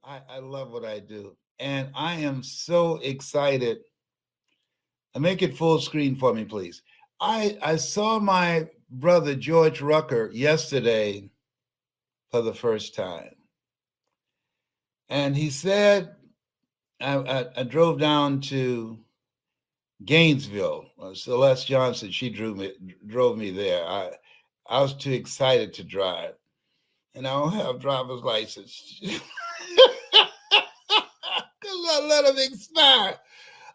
I love what I do. And I am so excited. Make it full screen for me, please. I saw my brother George Rucker yesterday for the first time. And he said, I drove down to Gainesville. Celeste Johnson, she drove me there. I was too excited to drive. And I don't have driver's license. Because I let them expire.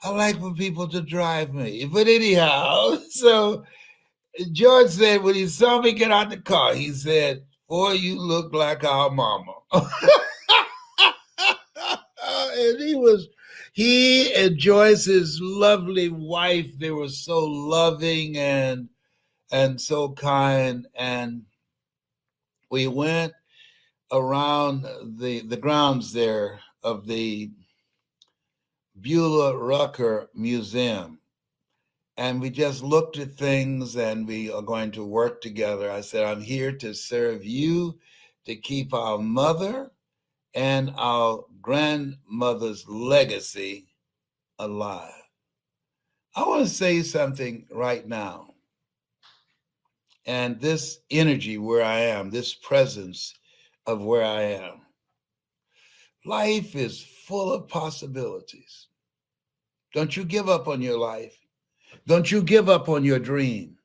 I like for people to drive me. But anyhow, so George said when he saw me get out the car, he said, "Boy, you look like our mama." And he and Joyce, his lovely wife, they were so loving and so kind. And we went around the grounds there of the Beulah Rucker Museum. And we just looked at things and we are going to work together. I said, I'm here to serve you, to keep our mother and our grandmother's legacy alive. I want to say something right now. And this energy where I am, this presence of where I am, life is full of possibilities. Don't you give up on your life. Don't you give up on your dream.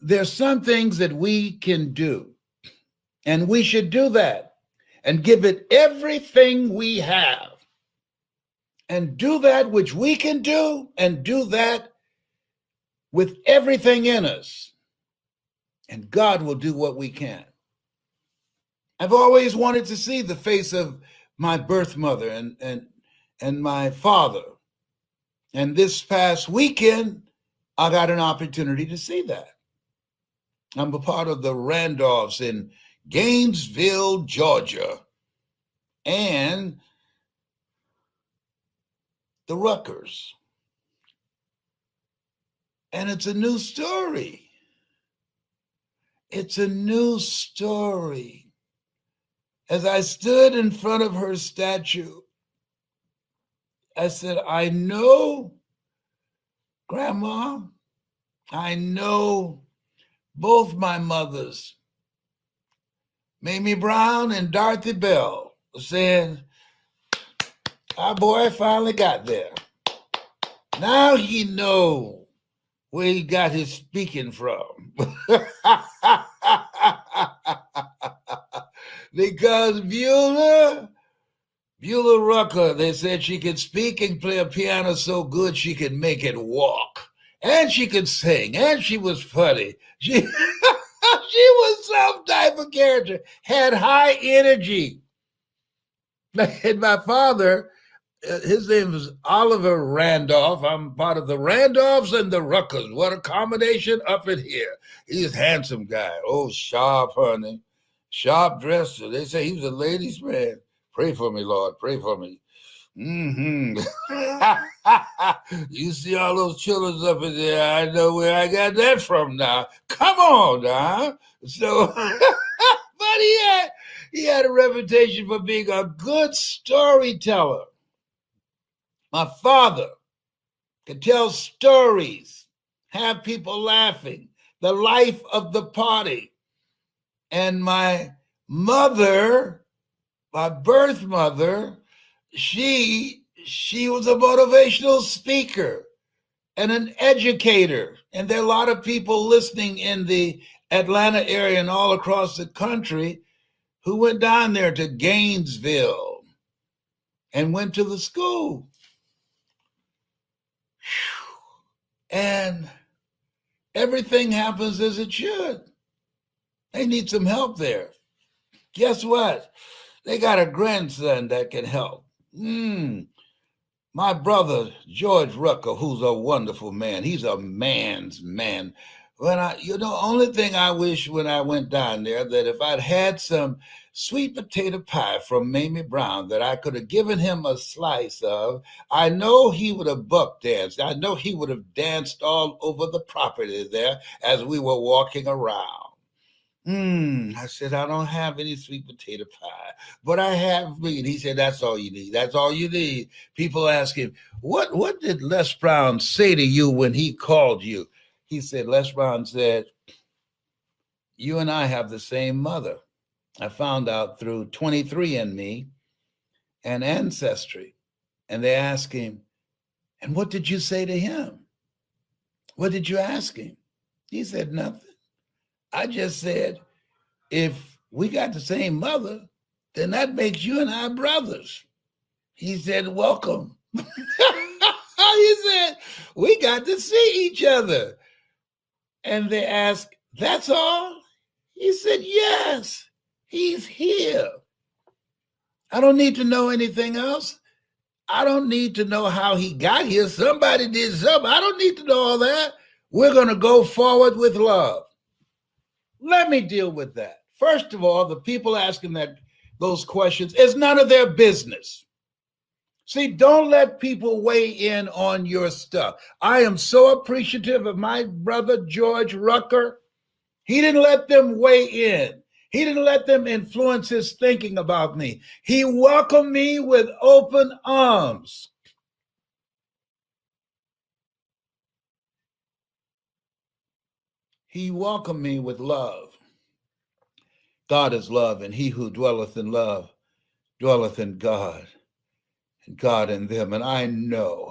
There's some things that we can do, and we should do that and give it everything we have and do that which we can do and do that with everything in us. And God will do what we can. I've always wanted to see the face of my birth mother and my father. And this past weekend, I got an opportunity to see that. I'm a part of the Randolphs in Gainesville, Georgia, and the Ruckers. And it's a new story. It's a new story. As I stood in front of her statue, I said, I know, Grandma, I know both my mothers, Mamie Brown and Dorothy Bell, saying, our boy finally got there. Now he know where he got his speaking from. Because Beulah Rucker, they said she could speak and play a piano so good she could make it walk. And she could sing, and she was funny. She was some type of character, had high energy. And my father, his name was Oliver Randolph. I'm part of the Randolphs and the Ruckers. What a combination up in here. He's a handsome guy. Oh, sharp, honey. Sharp dresser. They say he was a ladies' man. Pray for me, Lord. Pray for me. Mm-hmm. You see all those children up in there. I know where I got that from now. Come on now. So, but he had a reputation for being a good storyteller. My father could tell stories, have people laughing, the life of the party. And my mother, my birth mother, she was a motivational speaker and an educator. And there are a lot of people listening in the Atlanta area and all across the country who went down there to Gainesville and went to the school. And everything happens as it should. They need some help there. Guess what? They got a grandson that can help. My brother, George Rucker, who's a wonderful man. He's a man's man. Only thing I wish when I went down there, that if I'd had some sweet potato pie from Mamie Brown that I could have given him a slice of, I know he would have buck danced. I know he would have danced all over the property there as we were walking around. I said, I don't have any sweet potato pie. but I have weed. He said, that's all you need. That's all you need. People ask him, what did Les Brown say to you when he called you? He said, Les Brown said, you and I have the same mother. I found out through 23andMe and Ancestry. And they asked him, and what did you say to him? What did you ask him? He said, nothing. I just said, if we got the same mother, then that makes you and I brothers. He said, welcome. He said, we got to see each other. And they asked, that's all? He said, yes, he's here. I don't need to know anything else. I don't need to know how he got here. Somebody did something. I don't need to know all that. We're going to go forward with love. Let me deal with that. First of all, the people asking those questions, it's none of their business. See, don't let people weigh in on your stuff. I am so appreciative of my brother, George Rucker. He didn't let them weigh in. He didn't let them influence his thinking about me. He welcomed me with open arms. He welcomed me with love. God is love, and he who dwelleth in love dwelleth in God, and God in them. And I know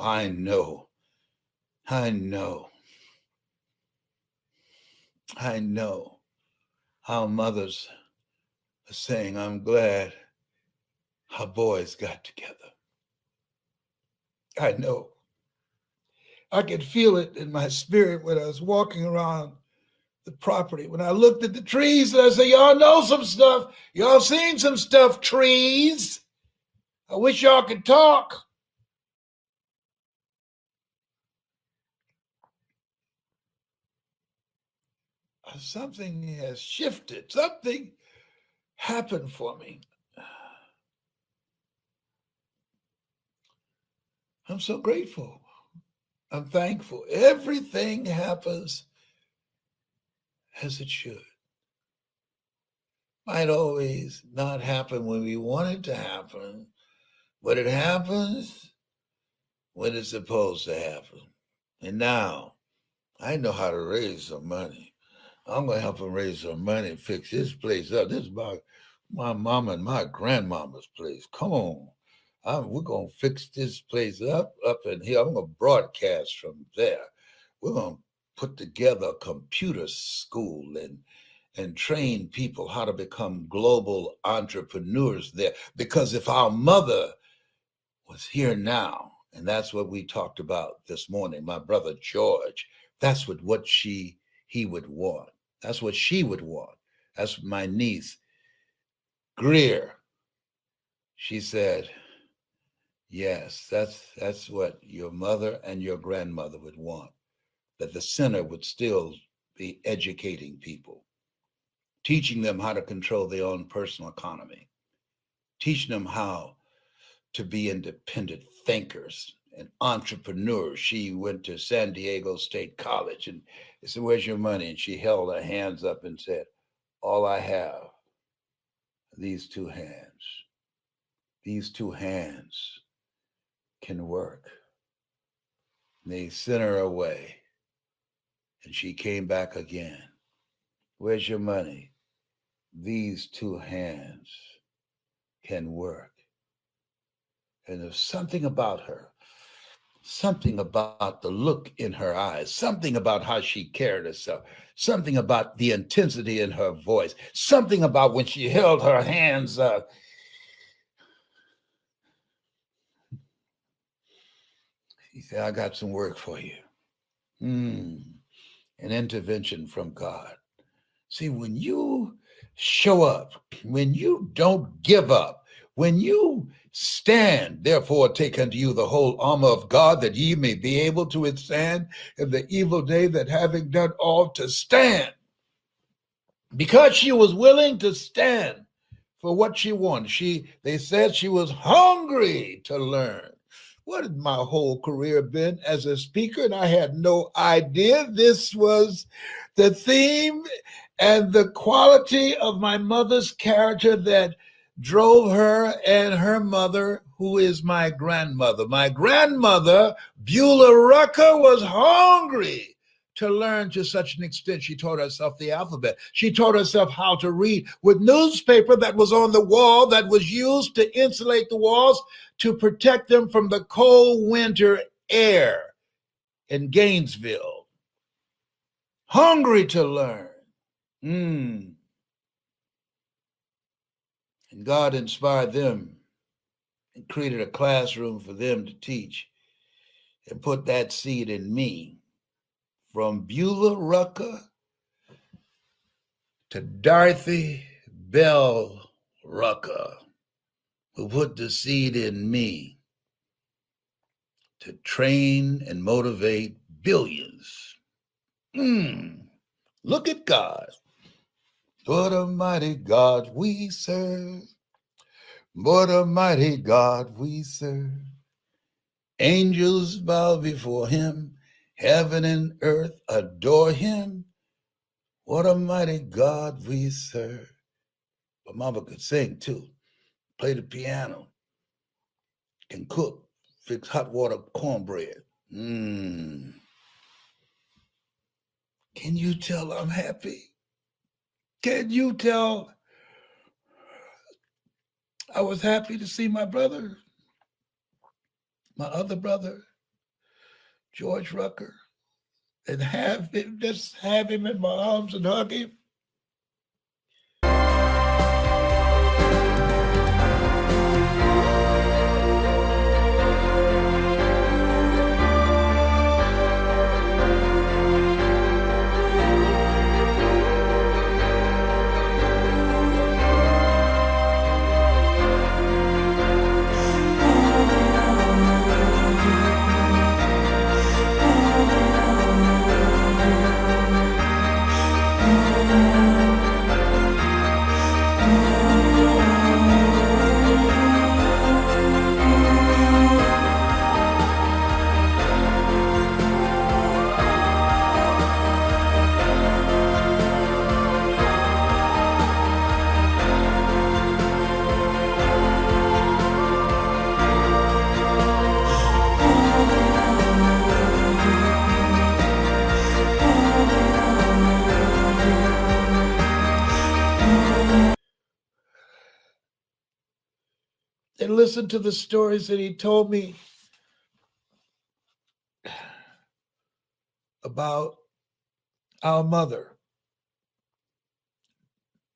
how mothers are saying, I'm glad our boys got together. I know. I could feel it in my spirit when I was walking around the property. When I looked at the trees, and I said, y'all know some stuff. Y'all seen some stuff, trees. I wish y'all could talk. Something has shifted. Something happened for me. I'm so grateful. I'm thankful. Everything happens as it should. Might always not happen when we want it to happen, but it happens when it's supposed to happen. And now I know how to raise some money. I'm going to help him raise some money and fix this place up. This is my mama and my grandmama's place. Come on. We're going to fix this place up in here. I'm going to broadcast from there. We're going to put together a computer school and train people how to become global entrepreneurs there. Because if our mother was here now, and that's what we talked about this morning, my brother George, that's what he would want. That's what she would want. That's my niece, Greer. She said, yes, that's what your mother and your grandmother would want, that the center would still be educating people, teaching them how to control their own personal economy, teaching them how to be independent thinkers and entrepreneurs. She went to San Diego State College and they said, where's your money? And she held her hands up and said, all I have, these two hands. These two hands can work. And they sent her away. And she came back again. Where's your money? These two hands can work. And there's something about her, something about the look in her eyes, something about how she carried herself, something about the intensity in her voice, something about when she held her hands up. She said, I got some work for you. An intervention from God. See, when you show up, when you don't give up, when you stand, therefore take unto you the whole armor of God, that ye may be able to withstand in the evil day, that having done all to stand. Because she was willing to stand for what she wanted. They said she was hungry to learn. What had my whole career been as a speaker? And I had no idea this was the theme and the quality of my mother's character that drove her and her mother, who is my grandmother. My grandmother, Beulah Rucker, was hungry to learn to such an extent. She taught herself the alphabet. She taught herself how to read with newspaper that was on the wall that was used to insulate the walls to protect them from the cold winter air in Gainesville. Hungry to learn. And God inspired them and created a classroom for them to teach and put that seed in me. From Beulah Rucker to Dorothy Bell Rucker, who put the seed in me to train and motivate billions. Look at God. What a mighty God we serve. What a mighty God we serve. Angels bow before him. Heaven and earth adore him. What a mighty God we serve. But Mama could sing too, play the piano, can cook, fix hot water cornbread. Can you tell I'm happy? Can you tell I was happy to see my brother, my other brother, George Rucker, and have him in my arms and hug him? And listen to the stories that he told me about our mother,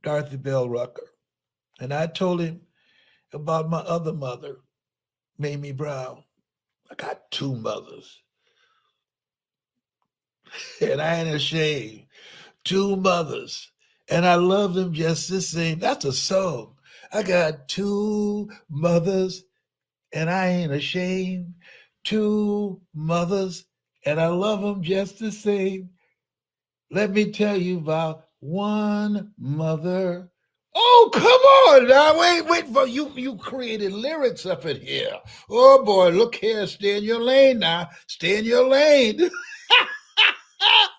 Dorothy Bell Rucker. And I told him about my other mother, Mamie Brown. I got two mothers. And I ain't ashamed. Two mothers. And I love them just the same. That's a song. I got two mothers and I ain't ashamed. Two mothers and I love them just the same. Let me tell you about one mother. Oh, come on now. Wait for you. You created lyrics up in here. Oh boy, look here. Stay in your lane now. Stay in your lane.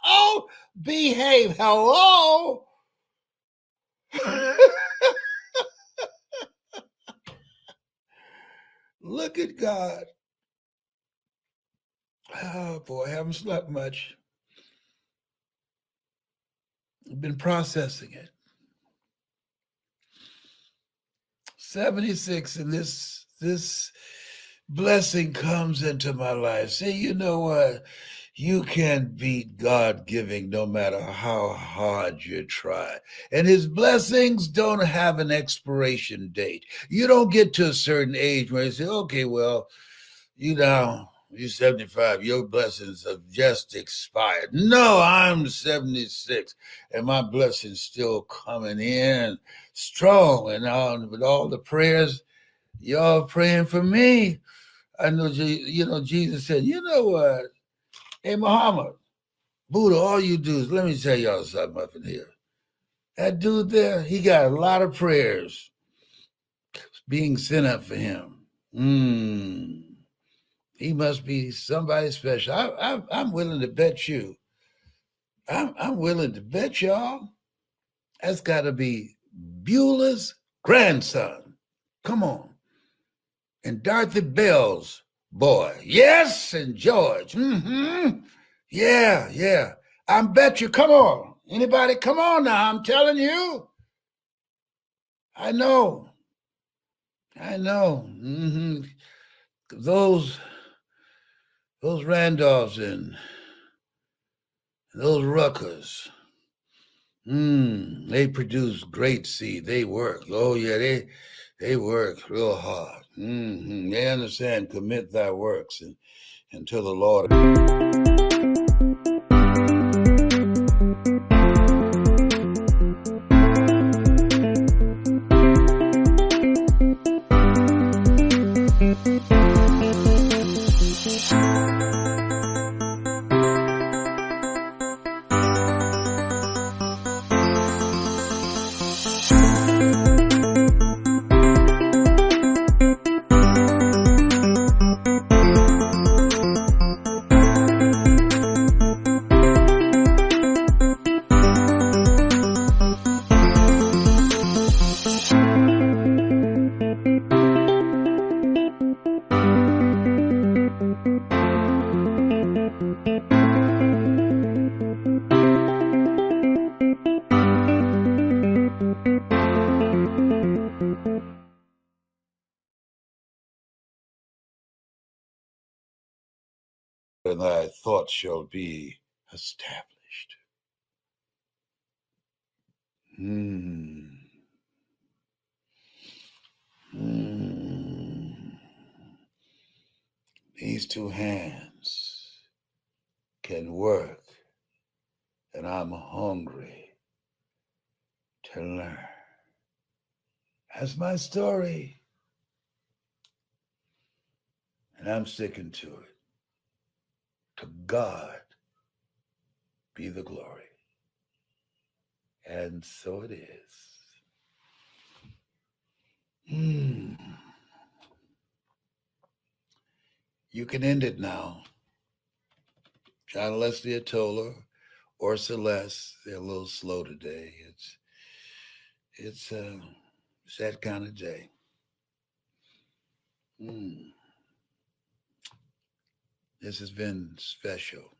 Oh, behave. Hello. Look at God. Oh boy, I haven't slept much. I've been processing it. 76, and this blessing comes into my life. See, you know what? You can't beat God giving no matter how hard you try. And his blessings don't have an expiration date. You don't get to a certain age where you say, okay, well, you're 75, your blessings have just expired. No, I'm 76, and my blessings still coming in strong. And with all the prayers, y'all praying for me. I know, Jesus said, you know what? Hey, Muhammad, Buddha, all you do is, let me tell y'all something up in here. That dude there, he got a lot of prayers being sent up for him. He must be somebody special. I'm willing to bet you. I'm willing to bet y'all that's got to be Beulah's grandson. Come on. And Dorothy Bell's boy. Yes, and George. Mm-hmm. Yeah, yeah. I bet you. Come on. Anybody? Come on now. I'm telling you. I know. I know. Mm-hmm. Those Randolphs and those Ruckers. They produce great seed. They work. Oh yeah, they work real hard. They understand commit thy works and until the Lord. And thy thoughts shall be established. These two hands can work, and I'm hungry to learn. That's my story, and I'm sticking to it. To God be the glory. And so it is. You can end it now. John Leslie Atola or Celeste, they're a little slow today. It's that kind of day. This has been special.